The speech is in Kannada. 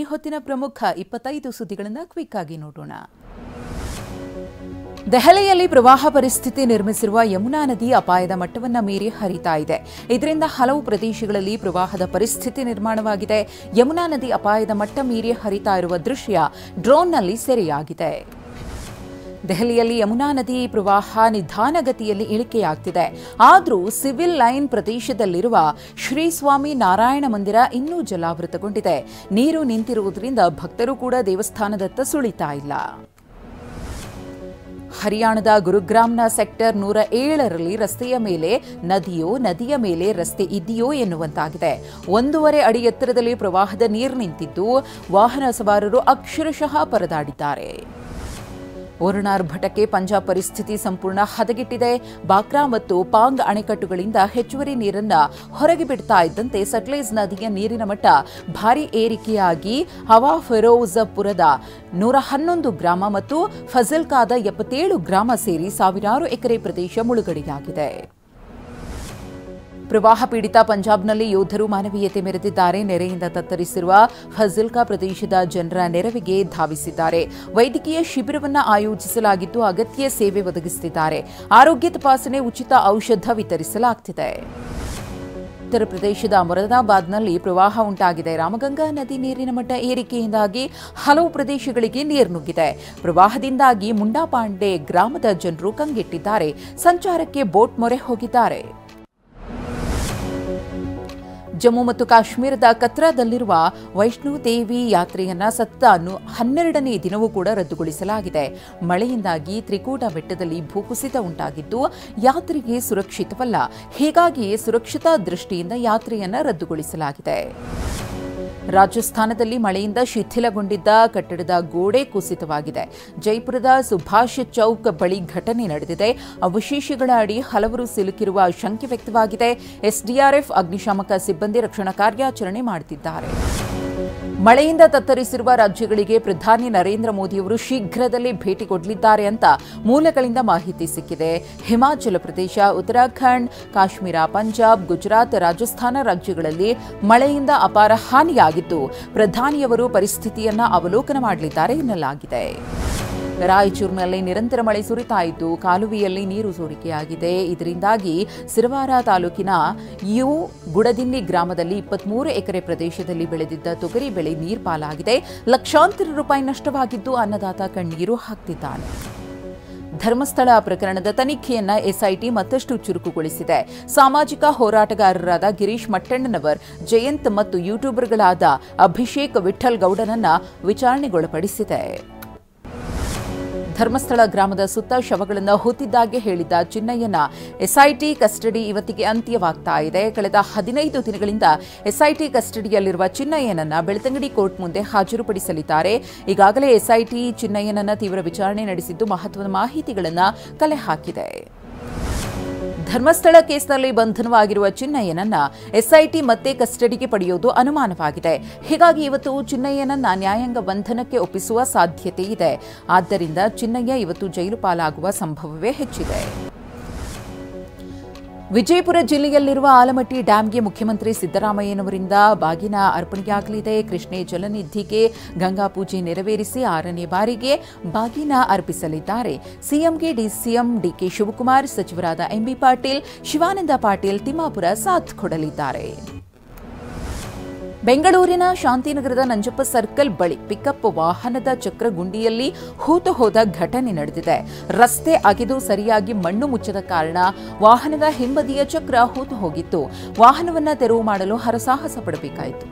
ಈ ಹೊತ್ತಿನ ಪ್ರಮುಖ 25 ಸುದ್ದಿಗಳನ್ನು ಕ್ವಿಕ್ ಆಗಿ ನೋಡೋಣ. ದೆಹಲಿಯಲ್ಲಿ ಪ್ರವಾಹ ಪರಿಸ್ಥಿತಿ ನಿರ್ಮಿಸಿರುವ ಯಮುನಾ ನದಿ ಅಪಾಯದ ಮಟ್ಟವನ್ನು ಮೀರಿ ಹರಿತಾ ಇದೆ. ಇದರಿಂದ ಹಲವು ಪ್ರದೇಶಗಳಲ್ಲಿ ಪ್ರವಾಹದ ಪರಿಸ್ಥಿತಿ ನಿರ್ಮಾಣವಾಗಿದೆ. ಯಮುನಾ ನದಿ ಅಪಾಯದ ಮಟ್ಟ ಮೀರಿ ಹರಿತಾ ಇರುವ ದೃಶ್ಯ ಡ್ರೋನ್ನಲ್ಲಿ ಸೆರೆಯಾಗಿದೆ. ದೆಹಲಿಯಲ್ಲಿ ಯಮುನಾ ನದಿ ಪ್ರವಾಹ ನಿಧಾನಗತಿಯಲ್ಲಿ ಇಳಿಕೆಯಾಗ್ತಿದೆ. ಆದರೂ ಸಿವಿಲ್ ಲೈನ್ ಪ್ರದೇಶದಲ್ಲಿರುವ ಶ್ರೀ ಸ್ವಾಮಿ ನಾರಾಯಣ ಮಂದಿರ ಇನ್ನೂ ಜಲಾವೃತಗೊಂಡಿದೆ. ನೀರು ನಿಂತಿರುವುದರಿಂದ ಭಕ್ತರು ಕೂಡ ದೇವಸ್ಥಾನದತ್ತ ಸುಳಿತಾ ಇಲ್ಲ. ಹರಿಯಾಣದ ಗುರುಗ್ರಾಮ್ನ ಸೆಕ್ಟರ್ 107ರಲ್ಲಿ ರಸ್ತೆಯ ಮೇಲೆ ನದಿಯೋ, ನದಿಯ ಮೇಲೆ ರಸ್ತೆ ಇದೆಯೋ ಎನ್ನುವಂತಾಗಿದೆ. 1.5 ಅಡಿ ಎತ್ತರದಲ್ಲಿ ಪ್ರವಾಹದ ನೀರು ನಿಂತಿದ್ದು ವಾಹನ ಸವಾರರು ಅಕ್ಷರಶಃ ಪರದಾಡಿದ್ದಾರೆ. ಓರಣಾರ್ಭಟಕ್ಕೆ ಪಂಜಾಬ್ ಪರಿಸ್ಥಿತಿ ಸಂಪೂರ್ಣ ಹದಗೆಟ್ಟಿದೆ. ಬಾಕ್ರಾ ಮತ್ತು ಪಾಂಗ್ ಅಣೆಕಟ್ಟುಗಳಿಂದ ಹೆಚ್ಚುವರಿ ನೀರನ್ನು ಹೊರಗೆ ಬಿಡ್ತಾ ಇದ್ದಂತೆ ಸಟ್ಲೇಜ್ ನದಿಯ ನೀರಿನ ಮಟ್ಟ ಭಾರೀ ಏರಿಕೆಯಾಗಿ ಹವಾ ಫಿರೋಜಪುರದ 111 ಗ್ರಾಮ ಮತ್ತು ಫಜಿಲ್ಕಾದ 77 ಗ್ರಾಮ ಸೇರಿ ಸಾವಿರಾರು ಎಕರೆ ಪ್ರದೇಶ ಮುಳುಗಡೆಯಾಗಿದೆ. ಪ್ರವಾಹ ಪೀಡಿತ ಪಂಜಾಬ್ನಲ್ಲಿ ಯೋಧರು ಮಾನವೀಯತೆ ಮೆರೆದಿದ್ದಾರೆ. ನೆರೆಯಿಂದ ತತ್ತರಿಸಿರುವ ಫಜಿಲ್ಕಾ ಪ್ರದೇಶದ ಜನರ ನೆರವಿಗೆ ಧಾವಿಸಿದ್ದಾರೆ. ವೈದ್ಯಕೀಯ ಶಿಬಿರವನ್ನು ಆಯೋಜಿಸಲಾಗಿದ್ದು ಅಗತ್ಯ ಸೇವೆ ಒದಗಿಸುತ್ತಿದ್ದಾರೆ. ಆರೋಗ್ಯ ತಪಾಸಣೆ, ಉಚಿತ ಔಷಧ ವಿತರಿಸಲಾಗುತ್ತಿದೆ. ಉತ್ತರ ಪ್ರದೇಶದ ಮೊರಾದಾಬಾದ್ನಲ್ಲಿ ಪ್ರವಾಹ ಉಂಟಾಗಿದೆ. ರಾಮಗಂಗಾ ನದಿ ನೀರಿನ ಮಟ್ಟ ಏರಿಕೆಯಿಂದಾಗಿ ಹಲವು ಪ್ರದೇಶಗಳಿಗೆ ನೀರು ನುಗ್ಗಿದೆ. ಪ್ರವಾಹದಿಂದಾಗಿ ಮುಂಡಾಪಾಂಡೆ ಗ್ರಾಮದ ಜನರು ಕಂಗೆಟ್ಟಿದ್ದಾರೆ. ಸಂಚಾರಕ್ಕೆ ಬೋಟ್ ಮೊರೆ ಹೋಗಿದ್ದಾರೆ. ಜಮ್ಮು ಮತ್ತು ಕಾಶ್ಮೀರದ ಕತ್ರಾದಲ್ಲಿರುವ ವೈಷ್ಣೋದೇವಿ ಯಾತ್ರೆಯನ್ನು ಸತತ 12ನೇ ದಿನವೂ ಕೂಡ ರದ್ದುಗೊಳಿಸಲಾಗಿದೆ. ಮಳೆಯಿಂದಾಗಿ ತ್ರಿಕೂಟ ಬೆಟ್ಟದಲ್ಲಿ ಭೂಕುಸಿತ ಉಂಟಾಗಿದ್ದು ಯಾತ್ರೆಗೆ ಸುರಕ್ಷಿತವಲ್ಲ. ಹೀಗಾಗಿ ಸುರಕ್ಷತಾ ದೃಷ್ಟಿಯಿಂದ ಯಾತ್ರೆಯನ್ನು ರದ್ದುಗೊಳಿಸಲಾಗಿದೆ. ರಾಜಸ್ಥಾನದಲ್ಲಿ ಮಳೆಯಿಂದ ಶಿಥಿಲಗೊಂಡಿದ್ದ ಕಟ್ಟಡದ ಗೋಡೆ ಕುಸಿತವಾಗಿದೆ. ಜೈಪುರದ ಸುಭಾಷ್ ಚೌಕ್ ಬಳಿ ಘಟನೆ ನಡೆದಿದೆ. ಅವಶೇಷಗಳ ಅಡಿ ಹಲವರು ಸಿಲುಕಿರುವ ಶಂಕೆ ವ್ಯಕ್ತವಾಗಿದೆ. ಎಸ್ಡಿಆರ್ಎಫ್ ಅಗ್ನಿಶಾಮಕ ಸಿಬ್ಬಂದಿ ರಕ್ಷಣಾ ಕಾರ್ಯಾಚರಣೆ ಮಾಡುತ್ತಿದ್ದಾರೆ. ಮಳೆಯಿಂದ ತತ್ತರಿಸಿರುವ ರಾಜ್ಯಗಳಿಗೆ ಪ್ರಧಾನಿ ನರೇಂದ್ರ ಮೋದಿಯವರು ಶೀಘ್ರದಲ್ಲೇ ಭೇಟಿ ಕೊಡಲಿದ್ದಾರೆ ಅಂತ ಮೂಲಗಳಿಂದ ಮಾಹಿತಿ ಸಿಕ್ಕಿದೆ. ಹಿಮಾಚಲ ಪ್ರದೇಶ, ಉತ್ತರಾಖಂಡ್, ಕಾಶ್ಮೀರ, ಪಂಜಾಬ್, ಗುಜರಾತ್, ರಾಜಸ್ಥಾನ ರಾಜ್ಯಗಳಲ್ಲಿ ಮಳೆಯಿಂದ ಅಪಾರ ಹಾನಿಯಾಗಿದ್ದು ಪ್ರಧಾನಿಯವರು ಪರಿಸ್ಥಿತಿಯನ್ನು ಅವಲೋಕನ ಮಾಡಲಿದ್ದಾರೆ ಎನ್ನಲಾಗಿದೆ. ರಾಯಚೂರಿನಲ್ಲಿ ನಿರಂತರ ಮಳೆ ಸುರಿತಾ ಇದ್ದು ಕಾಲುವೆಯಲ್ಲಿ ನೀರು ಸೋರಿಕೆಯಾಗಿದೆ. ಇದರಿಂದಾಗಿ ಸಿರವಾರ ತಾಲೂಕಿನ ಗುಡದಿನ್ನಿ ಗ್ರಾಮದಲ್ಲಿ 23 ಎಕರೆ ಪ್ರದೇಶದಲ್ಲಿ ಬೆಳೆದಿದ್ದ ತೊಗರಿ ಬೆಳೆ ನೀರ್ಪಾಲಾಗಿದೆ. ಲಕ್ಷಾಂತರ ರೂಪಾಯಿ ನಷ್ಟವಾಗಿದ್ದು ಅನ್ನದಾತ ಕಣ್ಣೀರು ಹಾಕ್ತಿದ್ದಾನೆ. ಧರ್ಮಸ್ಥಳ ಪ್ರಕರಣದ ತನಿಖೆಯನ್ನ ಎಸ್ಐಟಿ ಮತ್ತಷ್ಟು ಚುರುಕುಗೊಳಿಸಿದೆ. ಸಾಮಾಜಿಕ ಹೋರಾಟಗಾರರಾದ ಗಿರೀಶ್ ಮಟ್ಟಣ್ಣನವರ್, ಜಯಂತ್ ಮತ್ತು ಯೂಟ್ಯೂಬರ್ಗಳಾದ ಅಭಿಷೇಕ್ ವಿಠಲ್ ಗೌಡನನ್ನ ವಿಚಾರಣೆಗೊಳಪಡಿಸಿದೆ. ಧರ್ಮಸ್ಥಳ ಗ್ರಾಮದ ಸುತ್ತ ಶವಗಳನ್ನು ಹೂತಿದ್ದಾಗೆ ಹೇಳಿದ್ದ ಚಿನ್ನಯ್ಯನ ಎಸ್ಐಟಿ ಕಸ್ಟಡಿ ಇವತ್ತಿಗೆ ಅಂತ್ಯವಾಗ್ತಾ ಇದೆ. ಕಳೆದ 15 ದಿನಗಳಿಂದ ಎಸ್ಐಟಿ ಕಸ್ಟಡಿಯಲ್ಲಿರುವ ಚಿನ್ನಯ್ಯನನ್ನ ಬೆಳ್ತಂಗಡಿ ಕೋರ್ಟ್ ಮುಂದೆ ಹಾಜರುಪಡಿಸಲಿದ್ದಾರೆ. ಈಗಾಗಲೇ ಎಸ್ಐಟಿ ಚಿನ್ನಯ್ಯನನ್ನ ತೀವ್ರ ವಿಚಾರಣೆ ನಡೆಸಿದ್ದು ಮಹತ್ವದ ಮಾಹಿತಿಗಳನ್ನು ಕಲೆ ಹಾಕಿದೆ. ಧರ್ಮಸ್ಥಳ ಕೇಸ್ನಲ್ಲಿ ಬಂಧನವಾಗಿರುವ ಚಿನ್ನಯ್ಯನನ್ನ ಎಸ್ಐಟಿ ಮತ್ತೆ ಕಸ್ಟಡಿಗೆ ಪಡೆಯುವುದು ಅನುಮಾನವಾಗಿದೆ. ಹೀಗಾಗಿ ಇವತ್ತು ಚಿನ್ನಯ್ಯನನ್ನ ನ್ಯಾಯಾಂಗ ಬಂಧನಕ್ಕೆ ಒಪ್ಪಿಸುವ ಸಾಧ್ಯತೆ ಇದೆ. ಆದ್ದರಿಂದ ಚಿನ್ನಯ್ಯ ಇವತ್ತು ಜೈಲು ಪಾಲಾಗುವ ಸಂಭವವೇ ಹೆಚ್ಚಿದೆ. ವಿಜಯಪುರ ಜಿಲ್ಲೆಯಲ್ಲಿರುವ ಆಲಮಟ್ಟಿ ಡ್ಯಾಂಗೆ ಮುಖ್ಯಮಂತ್ರಿ ಸಿದ್ದರಾಮಯ್ಯನವರಿಂದ ಬಾಗಿನ ಅರ್ಪಣೆಯಾಗಲಿದೆ. ಕೃಷ್ಣೆ ಜಲನಿಧಿಗೆ ಗಂಗಾ ಪೂಜೆ ನೆರವೇರಿಸಿ 6ನೇ ಬಾರಿಗೆ ಬಾಗಿನ ಅರ್ಪಿಸಲಿದ್ದಾರೆ. ಸಿಎಂಗೆ ಡಿಸಿಎಂ ಡಿಕೆ ಶಿವಕುಮಾರ್, ಸಚಿವರಾದ ಎಂಬಿ ಪಾಟೀಲ್, ಶಿವಾನಂದ ಪಾಟೀಲ್ ತಿಮ್ಮಾಪುರ ಸಾಥ್ ಕೊಡಲಿದ್ದಾರೆ. ಬೆಂಗಳೂರಿನ ಶಾಂತಿನಗರದ ನಂಜಪ್ಪ ಸರ್ಕಲ್ ಬಳಿ ಪಿಕಪ್ ವಾಹನದ ಚಕ್ರ ಗುಂಡಿಯಲ್ಲಿ ಹೂತು ಹೋದ ಘಟನೆ ನಡೆದಿದೆ. ರಸ್ತೆ ಅಗೆದು ಸರಿಯಾಗಿ ಮಣ್ಣು ಮುಚ್ಚದ ಕಾರಣ ವಾಹನದ ಹಿಂಬದಿಯ ಚಕ್ರ ಹೂತು ಹೋಗಿತ್ತು. ವಾಹನವನ್ನು ತೆರವು ಮಾಡಲು ಹರಸಾಹಸ ಪಡಬೇಕಾಯಿತು.